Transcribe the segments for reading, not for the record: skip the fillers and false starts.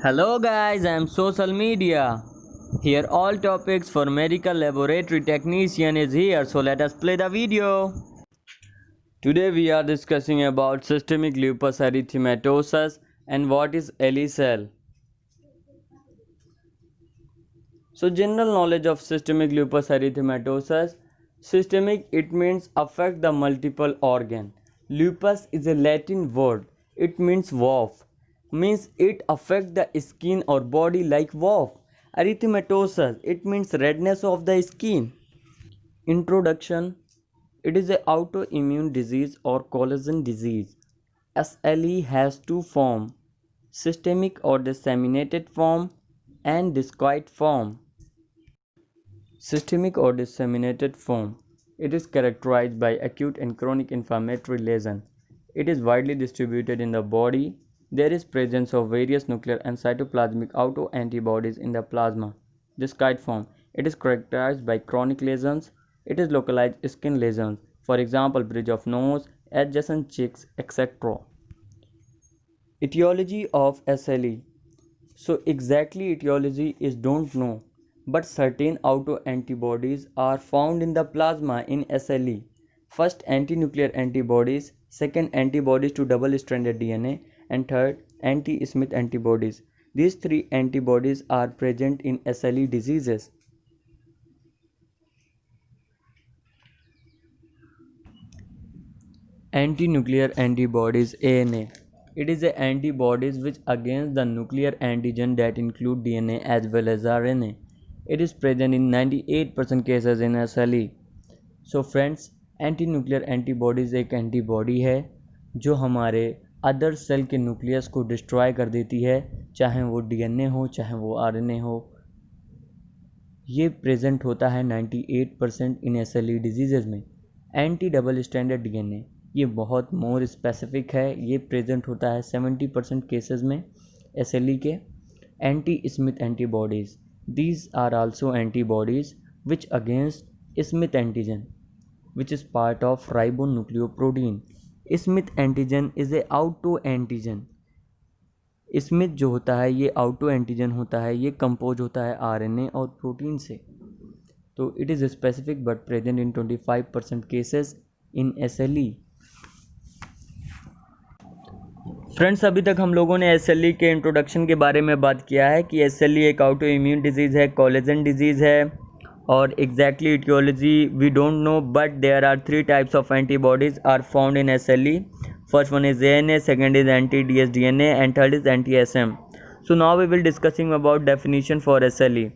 Hello guys, I am social media. Here all topics for medical laboratory technician is here, so let us play the video. Today we are discussing about systemic lupus erythematosus and what is ELI cell. So general knowledge of systemic lupus erythematosus. Systemic, it means affect the multiple organ. Lupus is a Latin word. It means wolf. Means it affect the skin or body like wolf. Erythematosus, it means redness of the skin. Introduction. It is an autoimmune disease or collagen disease. SLE has two forms, systemic or disseminated form and discoid form. Systemic or disseminated form. It is characterized by acute and chronic inflammatory lesions. It is widely distributed in the body. There is presence of various nuclear and cytoplasmic autoantibodies in the plasma. Discoid form. It is characterized by chronic lesions. It is localized skin lesions. For example, bridge of nose, adjacent cheeks, etc. Etiology of SLE. So exactly etiology is don't know, but certain autoantibodies are found in the plasma in SLE. First, anti-nuclear antibodies, second, antibodies to double-stranded DNA, and third, anti-Smith antibodies. These three antibodies are present in SLE diseases. Anti-nuclear antibodies ANA. It is the antibodies which against the nuclear antigen that include DNA as well as RNA. It is present in 98% cases in SLE. So friends, anti-nuclear antibodies एक antibody है जो हमारे other cell के nucleus को destroy कर देती है, चाहे वो डीएनए हो चाहे वो आरएनए हो। ये प्रेजेंट होता है 98% इन एसएलई डिजीज़ में। एंटी डबल स्टैंडर्ड डीएनए ये बहुत मोर स्पेसिफिक है, ये प्रेजेंट होता है 70% केसेस में एसएलई के। Anti Smith antibodies, these are also antibodies which against Smith antigen which is part of ribonucleoprotein. Smith antigen is a auto antigen. Smith जो होता है ये आउटो एंटीजन होता है, ये कंपोज होता है आरएनए और प्रोटीन से। तो it is specific but present in 25% cases in SLE. Friends, अभी तक हम लोगों ने एसएलई के इंट्रोडक्शन के बारे में बात किया है कि एसएलई एक आउटो इम्यून डिजीज़ है, कोलेजन डिजीज़ है और exactly etiology we don't know, but there are three types of antibodies are found in SLE. First one is ANA, second is anti-dsDNA and third is anti-SM. So now we will discussing about definition for SLE.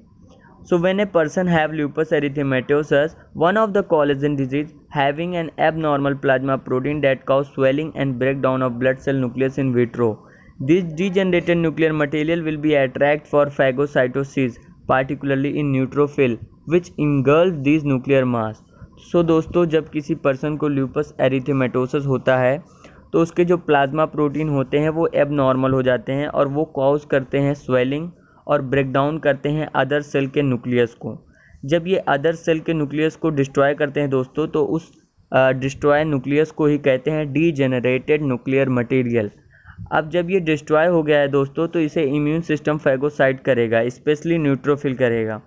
So when a person have lupus erythematosus, one of the collagen disease having an abnormal plasma protein that cause swelling and breakdown of blood cell nucleus in vitro. This degenerated nuclear material will be attract for phagocytosis, particularly in neutrophil which engulf these nuclear mass. So दोस्तों, जब किसी person को lupus एरिथेमेटोसस होता है तो उसके जो plasma protein होते हैं वो एबनॉर्मल हो जाते हैं और वो कॉज करते हैं स्वेलिंग और ब्रेकडाउन करते हैं अदर सेल के न्यूक्लियस को। जब ये अदर सेल के न्यूक्लियस को डिस्ट्रॉय करते हैं दोस्तों, तो उस डिस्ट्रॉय न्यूक्लियस को ही कहते हैं डीजेनरेटेड न्यूक्लियर मटेरियल। अब जब ये डिस्ट्रॉय हो गया है दोस्तों, तो इसे इम्यून सिस्टम फैगोसाइट करेगा, स्पेशली न्यूट्रोफिल करेगा,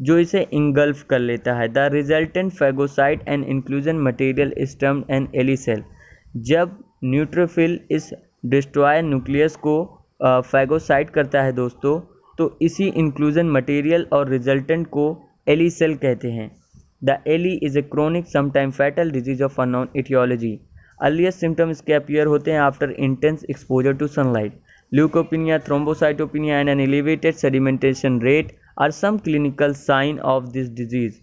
जो इसे इंगल्फ कर लेता है। The resultant phagocyte and inclusion material is termed an LE cell. जब न्यूट्रोफिल इस डिस्ट्रॉय न्यूक्लियस को फैगोसाइट करता है दोस्तों, तो इसी इंक्लूजन मटेरियल और रिजल्टेंट को एली सेल कहते हैं। The LE is a chronic sometime fatal disease of unknown etiology. Earliest symptoms इसके अपीयर होते हैं after intense exposure to sunlight. Leukopenia, thrombocytopenia and an elevated sedimentation rate are some clinical sign of this disease.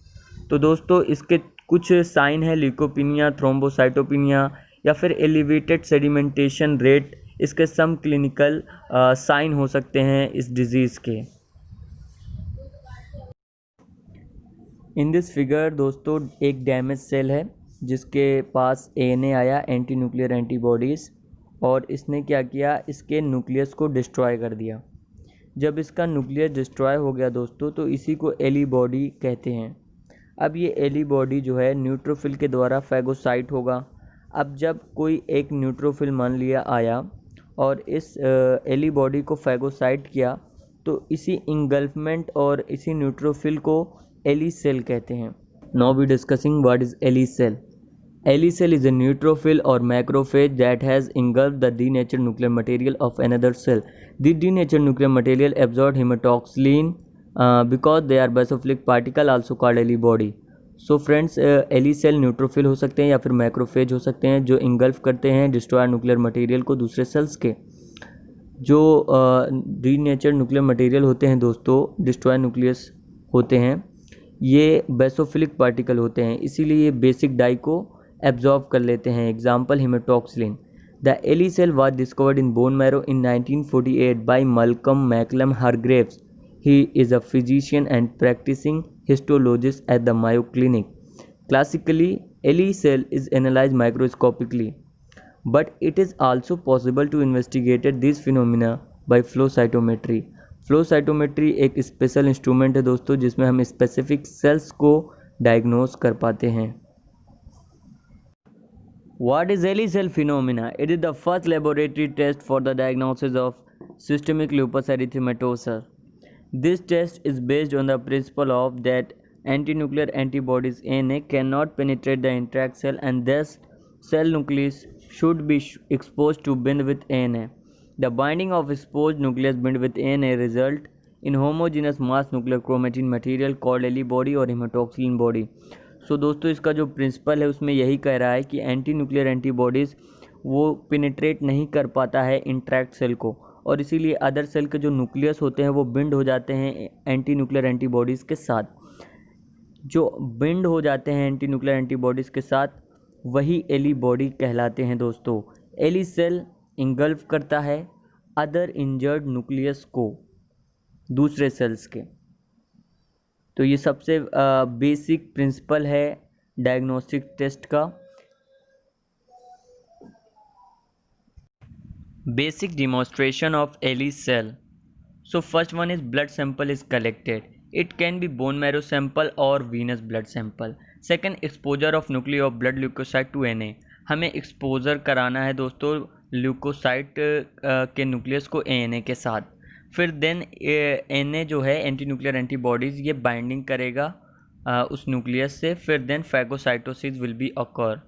तो दोस्तों, इसके कुछ sign है, ल्यूकोपिनिया, thrombocytopenia या फिर एलिवेटेड सेडिमेंटेशन रेट, इसके सम क्लिनिकल साइन हो सकते हैं इस डिज़ीज़ के। इन दिस फिगर दोस्तों एक डैमेज सेल है जिसके पास एएनए आया, एंटी न्यूक्लियर एंटीबॉडीज़, और इसने क्या किया, इसके न्यूक्लियस को डिस्ट्रॉय कर दिया। जब इसका न्यूक्लियस डिस्ट्रॉय हो गया दोस्तों, तो इसी को एली बॉडी कहते हैं। अब ये एली बॉडी जो है न्यूट्रोफिल के द्वारा फैगोसाइट होगा। अब जब कोई एक न्यूट्रोफिल मान लिया आया और इस एली बॉडी को फैगोसाइट किया, तो इसी इंगल्फमेंट और इसी न्यूट्रोफिल को एली सेल कहते हैं। Now we discussing what is LE cell. LE cell is a neutrophil or macrophage that has engulfed the denatured nuclear material of another cell. The denatured nuclear material absorbed hematoxylin because they are basophilic particle also called LE body. So friends, LE cell neutrophil हो सकते हैं या फिर macrophage हो सकते हैं जो engulf करते हैं डिस्ट्रॉय न्यूक्लियर मटेरियल को दूसरे सेल्स के। जो डीनेचर्ड न्यूक्लियर मटेरियल होते हैं दोस्तों, डिस्ट्रॉय न्यूक्लियस होते हैं, ये बेसोफिलिक पार्टिकल होते हैं, इसीलिए ये बेसिक डाई को एब्जॉर्ब कर लेते हैं। Example haematoxylin. The LE cell was discovered in bone marrow in 1948 by Malcolm McCallum Hargraves. He is a physician and practising histologist at the Mayo clinic. Classically LE cell is analyse microscopically, but it is also possible to investigate these phenomena by flow cytometry. Flow cytometry एक special instrument है दोस्तों जिसमें हम specific sales को diagnose कर पाते हैं। What is Early cell phenomena? It is the first laboratory test for the diagnosis of systemic lupus erythematosus. This test is based on the principle of that antinuclear antibodies ANA cannot penetrate the intact cell and thus cell nucleus should be exposed to bind with ANA. The binding of exposed nucleus bind with ANA result in homogeneous mass nuclear chromatin material called LE body और haematoxylin body. So दोस्तों, इसका जो principal है उसमें यही कह रहा है कि एंटी न्यूक्लियर एंटीबॉडीज़ वो पेनिट्रेट नहीं कर पाता है इंट्रैक्ट सेल को, और इसीलिए अदर सेल के जो न्यूक्लियस होते हैं वो बिंड हो जाते हैं एंटी न्यूक्लियर एंटीबॉडीज़ के साथ। जो बिंड हो जाते हैं एंटी न्यूक्लियर एंटीबॉडीज़ के साथ वही एली बॉडी कहलाते हैं दोस्तों। एली सेल इंगल्फ करता है अदर इंजर्ड न्यूक्लियस को दूसरे सेल्स के। तो ये सबसे बेसिक प्रिंसिपल है डायग्नोस्टिक टेस्ट का। Basic demonstration of LE cell. So first one is blood sample is collected. It can be bone marrow sample और venous blood sample. Second, exposure of nuclear of blood leukocyte to ANA. हमें exposure कराना है दोस्तों leucocyte के nucleus को ANA के साथ। फिर देन एनए जो है एंटी न्यूक्लियर एंटीबॉडीज़ ये बाइंडिंग करेगा उस न्यूक्लियस से। फिर then phagocytosis will be occur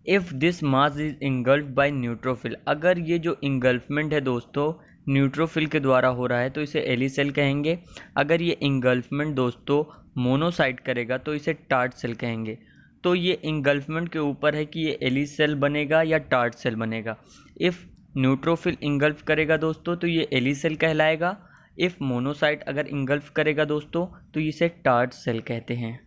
if this mass is engulf by neutrophil. अगर ये जो इंगल्फमेंट है दोस्तों न्यूट्रोफिल के द्वारा हो रहा है तो इसे एली सेल कहेंगे। अगर ये इंगल्फमेंट दोस्तों मोनोसाइट करेगा तो इसे टार्ट सेल कहेंगे। तो ये इंगल्फमेंट के ऊपर है कि ये एली सेल बनेगा या टार्ट सेल बनेगा। इफ़ न्यूट्रोफिल इंगल्फ करेगा दोस्तों तो ये एली सेल कहलाएगा। इफ़ मोनोसाइट अगर इंगल्फ करेगा दोस्तों तो इसे टार्ट सेल कहते हैं।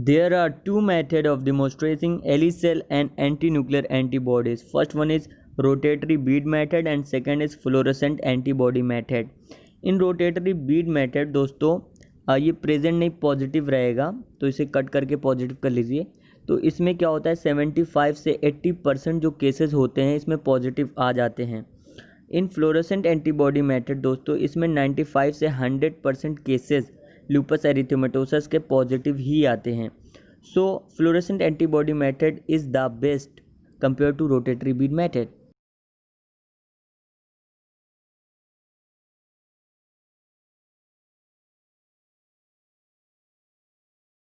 There are two methods of demonstrating LE cell and anti-nuclear antibodies. First one is rotatory bead method and second is fluorescent antibody method. In rotatory bead method दोस्तों ये present नहीं positive रहेगा तो इसे cut करके positive कर लीजिए। तो इसमें क्या होता है 75 से 80% जो केसेस होते हैं इसमें पॉजिटिव आ जाते हैं। इन फ्लोरेसेंट एंटीबॉडी मेथड दोस्तों इसमें 95 से 100% केसेस लूपस एरिथेमेटोसस के पॉजिटिव ही आते हैं। So fluorescent antibody method is the best compare to rotatory bead method.